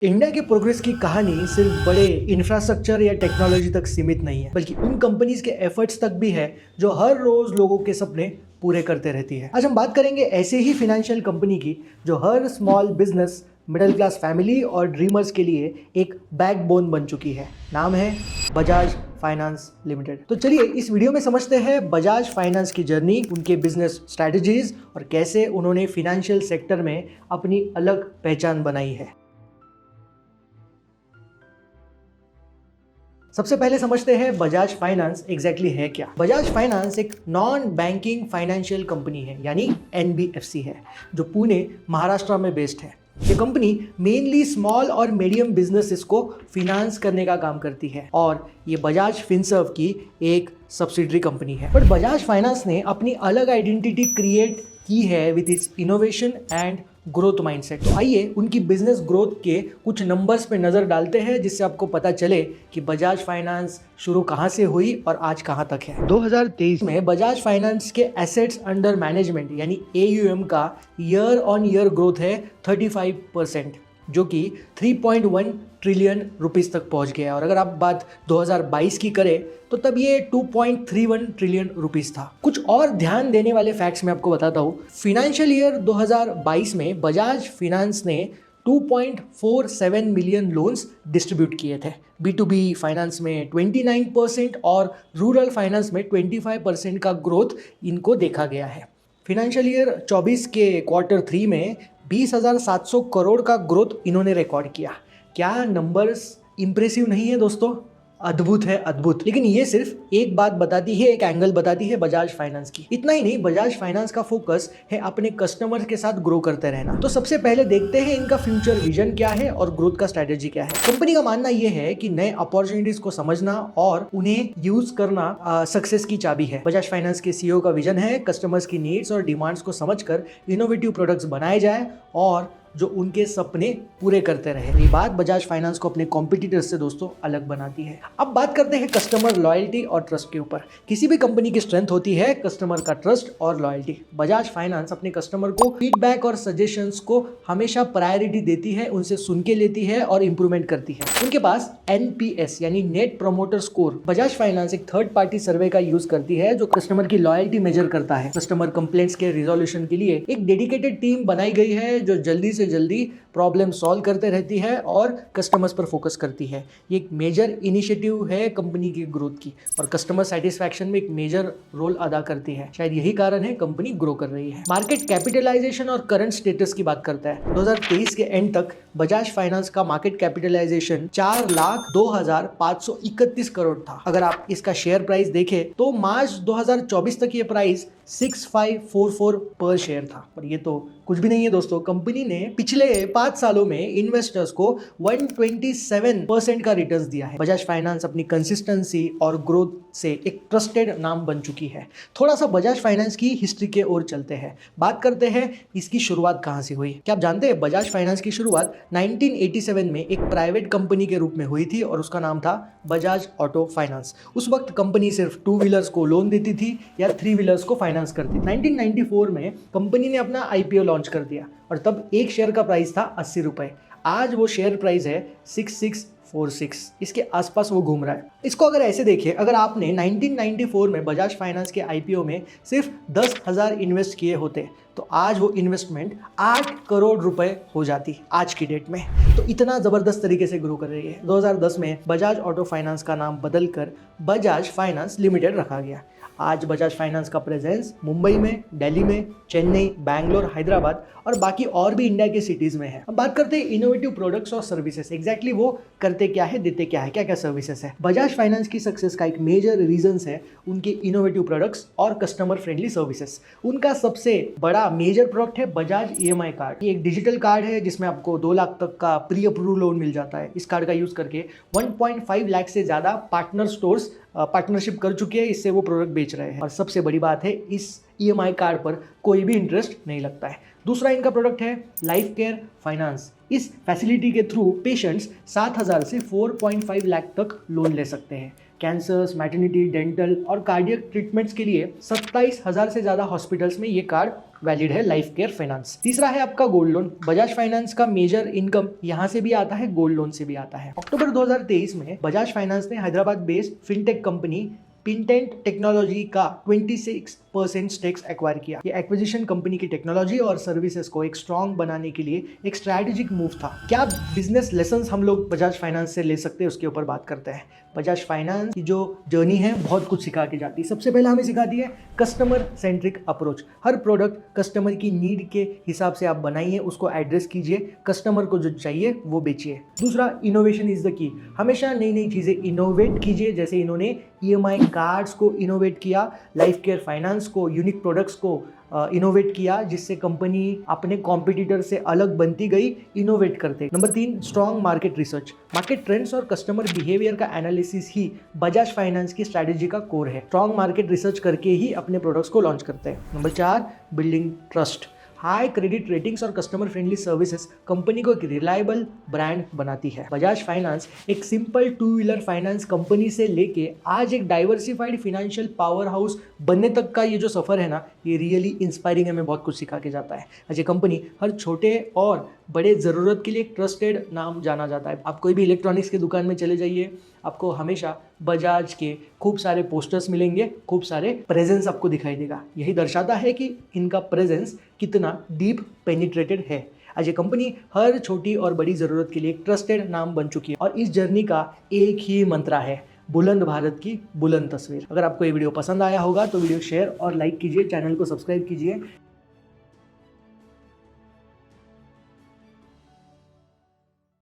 India के progress की कहानी सिर्फ बड़े इंफ्रास्ट्रक्चर या टेक्नोलॉजी तक सीमित नहीं है, बल्कि उन कंपनीज के एफर्ट्स तक भी है जो हर रोज लोगों के सपने पूरे करते रहती है। आज हम बात करेंगे ऐसे ही फाइनेंशियल कंपनी की जो हर small business, middle class family और ड्रीमर्स के लिए एक बैकबोन बन चुकी है। नाम है बजाज फाइनेंस लिमिटेड। तो चलिए इस वीडियो में समझते हैं बजाज फाइनेंस की जर्नी, उनके बिजनेस स्ट्रैटेजीज और कैसे उन्होंने फाइनेंशियल सेक्टर में अपनी अलग पहचान बनाई है। सबसे पहले समझते हैं बजाज फाइनेंस एग्जैक्टली है क्या। बजाज फाइनेंस एक नॉन बैंकिंग फाइनेंशियल कंपनी है, यानी NBFC है, जो पुणे महाराष्ट्र में बेस्ड है। ये कंपनी मेनली स्मॉल और मीडियम बिजनेसेस को फिनांस करने का काम करती है और ये बजाज फिनसर्व की एक सब्सिडरी कंपनी है। बट बजाज फाइनेंस ने अपनी अलग आइडेंटिटी क्रिएट की है with its innovation and growth mindset. तो आइए उनकी बिजनेस ग्रोथ के कुछ नंबर्स पे नज़र डालते हैं, जिससे आपको पता चले कि बजाज फाइनेंस शुरू कहाँ से हुई और आज कहाँ तक है। 2023 में बजाज फाइनेंस के एसेट्स अंडर मैनेजमेंट यानी AUM का ईयर ऑन ईयर ग्रोथ है 35%, जो कि 3.1 ट्रिलियन रुपीस तक पहुंच गया। और अगर आप बात 2022 की करें तो तब ये 2.31 ट्रिलियन रुपीस था। कुछ और ध्यान देने वाले फैक्ट्स मैं आपको बताता हूँ। फिनेंशियल ईयर 2022 में बजाज फाइनेंस ने 2.47 मिलियन लोन्स डिस्ट्रीब्यूट किए थे। B2B फाइनेंस में 29% और रूरल फाइनेंस में 25% का ग्रोथ इनको देखा गया है। फिनेंशियल ईयर 24 के Q3 में 20,700 करोड़ का ग्रोथ इन्होंने रिकॉर्ड किया। क्या नंबर्स इंप्रेसिव नहीं है दोस्तों? अद्भुत है, अद्भुत। लेकिन ये सिर्फ एक बात बताती है, एक एंगल बताती है बजाज फाइनेंस की। इतना ही नहीं, बजाज फाइनेंस का फोकस है अपने कस्टमर के साथ ग्रो करते रहना। तो सबसे पहले देखते हैं इनका फ्यूचर विजन क्या है और ग्रोथ का स्ट्रेटेजी क्या है। कंपनी का मानना यह है कि नए अपॉर्चुनिटीज को समझना और उन्हें यूज करना सक्सेस की चाबी है। बजाज फाइनेंस के CEO का विजन है कस्टमर्स की नीड्स और डिमांड्स को समझकर इनोवेटिव प्रोडक्ट्स बनाए जाए और जो उनके सपने पूरे करते रहे। ये बात बजाज फाइनेंस को अपने कॉम्पिटिटर्स से दोस्तों अलग बनाती है। अब बात करते हैं कस्टमर लॉयल्टी और ट्रस्ट के ऊपर। किसी भी कंपनी की स्ट्रेंथ होती है कस्टमर का ट्रस्ट और लॉयल्टी। बजाज फाइनेंस अपने कस्टमर को फीडबैक और सजेशंस को हमेशा प्रायोरिटी देती है, उनसे सुन के लेती है और इंप्रूवमेंट करती है। उनके पास NPS यानी net promoter score. Bajaj finance एक थर्ड पार्टी सर्वे का यूज करती है जो कस्टमर की लॉयल्टी मेजर करता है। कस्टमर कंप्लेंट्स के रिजोल्यूशन के लिए एक डेडिकेटेड टीम बनाई गई है जो जल्दी से जल्दी प्रॉब्लम सॉल्व करते रहती है और कस्टमर्स पर फोकस करती है। ये एक मेजर इनिशिएटिव है कंपनी की ग्रोथ की और कस्टमर सेटिस्फैक्शन में एक मेजर रोल अदा करती है। शायद यही कारण है कंपनी ग्रो कर रही है। मार्केट कैपिटलाइजेशन और करंट स्टेटस की बात करता है। 2023 के एंड तक बजाज फाइनेंस का मार्केट कैपिटलाइजेशन 4,02,531 करोड़ था। अगर आप इसका शेयर प्राइस देखें तो मार्च 2024 तक ये प्राइस 6544 पर शेयर था। और ये तो कुछ भी नहीं है दोस्तों। कंपनी ने पिछले 5 सालों में इन्वेस्टर्स को 127% का रिटर्न्स दिया है। बजाज फाइनेंस अपनी कंसिस्टेंसी और ग्रोथ से एक ट्रस्टेड नाम बन चुकी है। थोड़ा सा बजाज फाइनेंस की हिस्ट्री के ओर चलते हैं। बात करते हैं इसकी शुरुआत कहां से हुई। क्या आप जानते हैं बजाज फाइनेंस की शुरुआत 1987 में एक प्राइवेट कंपनी के रूप में हुई थी और उसका नाम था बजाज ऑटो फाइनेंस। उस वक्त कंपनी सिर्फ 2 व्हीलर्स को लोन देती थी या 3 व्हीलर्स को फाइनेंस करती थी। 1994 में कंपनी ने अपना IPO लॉन्च कर दिया और तब एक शेयर का प्राइस था 80 रुपए। आज वो शेयर प्राइस है 6646, इसके आसपास वो घूम रहा है। इसको अगर ऐसे देखिए, अगर आपने 1994 में बजाज फाइनेंस के IPO में सिर्फ 10,000 इन्वेस्ट किए होते तो आज वो इन्वेस्टमेंट 8 करोड़ रुपए हो जाती आज की डेट में। तो इतना जबरदस्त तरीके से ग्रो कर रही है। 2010 में बजाज ऑटो फाइनेंस का नाम बदलकर बजाज फाइनेंस लिमिटेड रखा गया। आज बजाज फाइनेंस का प्रेजेंस मुंबई में, दिल्ली में, चेन्नई, बैंगलोर, हैदराबाद और बाकी और भी इंडिया के सिटीज़ में है। अब बात करते हैं इनोवेटिव प्रोडक्ट्स और सर्विसेज। एग्जैक्टली वो करते क्या है, देते क्या है, क्या क्या सर्विसेज है। बजाज फाइनेंस की सक्सेस का एक मेजर रीजंस है उनके इनोवेटिव प्रोडक्ट्स और कस्टमर फ्रेंडली सर्विसेज। उनका सबसे बड़ा मेजर प्रोडक्ट है बजाज EMI कार्ड। ये एक डिजिटल कार्ड है जिसमें आपको 2 लाख तक का प्री अप्रूव लोन मिल जाता है। इस कार्ड का यूज करके 1.5 लाख से ज्यादा पार्टनर स्टोर्स पार्टनरशिप कर चुके हैं, इससे वो प्रोडक्ट बेच रहे हैं। और सबसे बड़ी बात है, इस EMI कार्ड पर कोई भी इंटरेस्ट नहीं लगता है। दूसरा इनका प्रोडक्ट है लाइफ केयर फाइनेंस। इस फैसिलिटी के थ्रू पेशेंट्स 7,000 से 4.5 लाख तक लोन ले सकते हैं। कैंसर्स, मैटरनिटी, डेंटल और कार्डियक ट्रीटमेंट्स के लिए 27,000 से ज़्यादा हॉस्पिटल्स में ये कार्ड वैलिड है, लाइफ केयर फाइनेंस। तीसरा है आपका गोल्ड लोन। बजाज फाइनेंस का मेजर इनकम यहाँ से भी आता है, गोल्ड लोन से भी आता है। अक्टूबर 2023 में बजाज फाइनेंस ने Hyderabad based fintech company Pennant technology का 26% स्टेक्स एक्वायर किया। ये एक्विजिशन कंपनी की टेक्नोलॉजी और सर्विसेज को एक स्ट्रॉन्ग बनाने के लिए एक स्ट्रैटेजिक मूव था। क्या बिजनेस लेसन्स हम लोग बजाज फाइनेंस से ले सकते हैं, उसके ऊपर बात करते हैं। बजाज फाइनेंस की जो जर्नी है बहुत कुछ सिखा के जाती है। सबसे पहले हमें सिखाती है कस्टमर सेंट्रिक अप्रोच। हर प्रोडक्ट कस्टमर की नीड के हिसाब से आप बनाइए, उसको एड्रेस कीजिए, कस्टमर को जो चाहिए वो बेचिए। दूसरा, इनोवेशन इज द की। हमेशा नई नई चीज़ें इनोवेट कीजिए, जैसे इन्होंने EMI कार्ड्स को इनोवेट किया, लाइफ केयर फाइनेंस को, यूनिक प्रोडक्ट्स को इनोवेट किया, जिससे कंपनी अपने कॉम्पिटिटर से अलग बनती गई इनोवेट करते। Number 3, strong market research. Market trends और कस्टमर बिहेवियर का एनालिसिस ही बजाज फाइनेंस की स्ट्रैटेजी का कोर है। स्ट्रॉन्ग मार्केट रिसर्च करके ही अपने प्रोडक्ट्स को लॉन्च करते हैं। Number 4, building trust. High credit ratings और कस्टमर फ्रेंडली सर्विसेज कंपनी को एक रिलायबल ब्रांड बनाती है। बजाज फाइनेंस एक सिंपल 2 व्हीलर फाइनेंस कंपनी से लेके आज एक डाइवर्सिफाइड फाइनेंशियल पावर हाउस बनने तक का ये जो सफ़र है ना, ये रियली इंस्पायरिंग, हमें बहुत कुछ सिखा के जाता है। आज ये कंपनी हर छोटे और बड़े ज़रूरत के लिए एक ट्रस्टेड नाम जाना जाता है। आप कोई भी इलेक्ट्रॉनिक्स की दुकान में चले जाइए, आपको हमेशा बजाज के खूब सारे पोस्टर्स मिलेंगे, खूब सारे प्रेजेंस आपको दिखाई देगा। यही दर्शाता है कि इनका प्रेजेंस कितना डीप पेनिट्रेटेड है। आज ये कंपनी हर छोटी और बड़ी ज़रूरत के लिए एक ट्रस्टेड नाम बन चुकी है और इस जर्नी का एक ही मंत्रा है, बुलंद भारत की बुलंद तस्वीर। अगर आपको ये वीडियो पसंद आया होगा तो वीडियो शेयर और लाइक कीजिए, चैनल को सब्सक्राइब कीजिए।